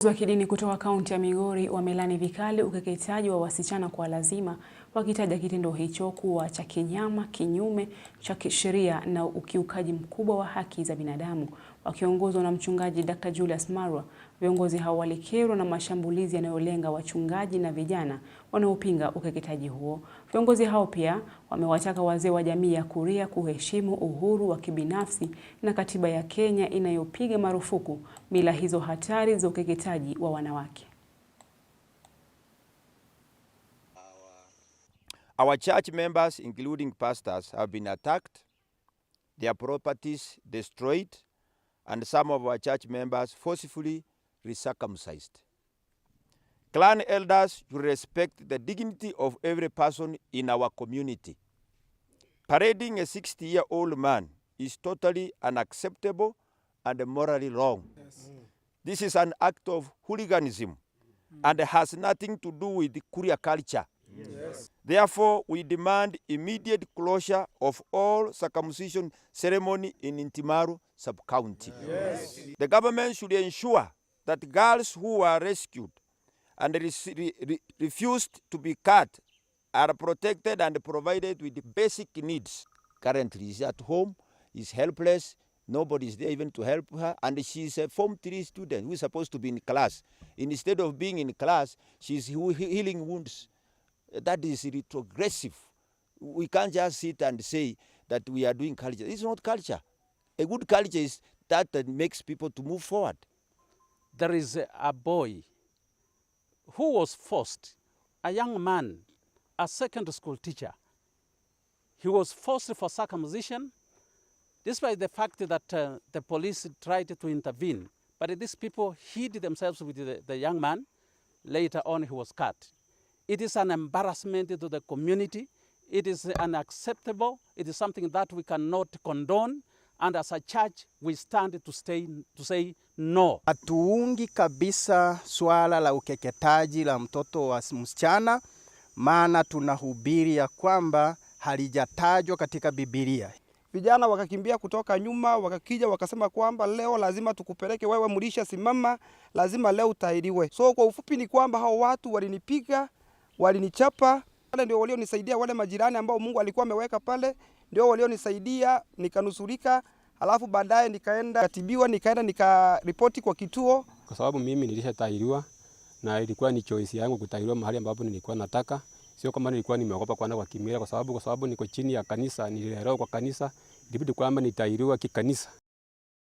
Wa kidini kutoka kaunti ya Migori wamelani vikali ukeketaji wa wasichana kwa lazima, wakitaja kitendo hicho kuwa cha kinyama, kinyume cha kisheria na ukiukaji mkubwa wa haki za binadamu. Wakiongozwa na mchungaji Dr. Julius Marwa, viongozi hao walikerwa na mashambulizi yanayolenga wachungaji na vijana wanaopinga ukeketaji huo. Viongozi hao pia wamewataka wazee wa jamii ya Kuria kuheshimu uhuru wa kibinafsi na katiba ya Kenya inayopiga marufuku mila hizo hatari za ukeketaji wa wanawake. Our church members, including pastors, have been attacked, their properties destroyed, and some of our church members forcefully recircumcised. Clan elders should respect the dignity of every person in our community. Parading a 60-year-old man is totally unacceptable and morally wrong. Yes. This is an act of hooliganism and has nothing to do with the Kuria culture. Yes. Therefore, we demand immediate closure of all circumcision ceremony in Intimaru sub-county. Yes. The government should ensure that girls who are rescued and refused to be cut are protected and provided with the basic needs. Currently, she's at home, is helpless, nobody is there even to help her, and she's a Form 3 student who is supposed to be in class. Instead of being in class, she's healing wounds. That is retrogressive. We can't just sit and say that we are doing culture. It's not culture. A good culture is that makes people to move forward. There is a boy who was forced, a young man, a secondary school teacher. He was forced for circumcision, despite the fact that the police tried to intervene. But these people hid themselves with the young man. Later on, he was cut. It is an embarrassment to the community. It is unacceptable. It is something that we cannot condone. And as a church, we stand to say no. Hatuungi kabisa swala la ukeketaji la mtoto wa msichana, maana tunahubiri ya kwamba halijatajwa katika Biblia. Vijana wakakimbia kutoka nyuma, wakakija wakasema kwamba leo lazima tukupeleke wewe Murisha, simama, lazima leo utahiriwe. So kwa ufupi ni kwamba hao watu walinipiga, walinichapa. Wale ndio walionisaidia, wale majirani ambao Mungu alikuwa ameweka pale ndio walionisaidia nikanusurika. Alafu baadaye nikaenda katibiwa, nikaenda nikaripoti kwa kituo. Kwa sababu mimi nilishatahiriwa na ilikuwa ni choice yangu kutahiriwa mahali ambapo nilikuwa nataka. Sio kama nilikuwa nimeogopa kwenda kwa kimila, kwa sababu niko chini ya kanisa, nililelewa kwa kanisa, ilibidi kwamba nitahiriwa kikanisa.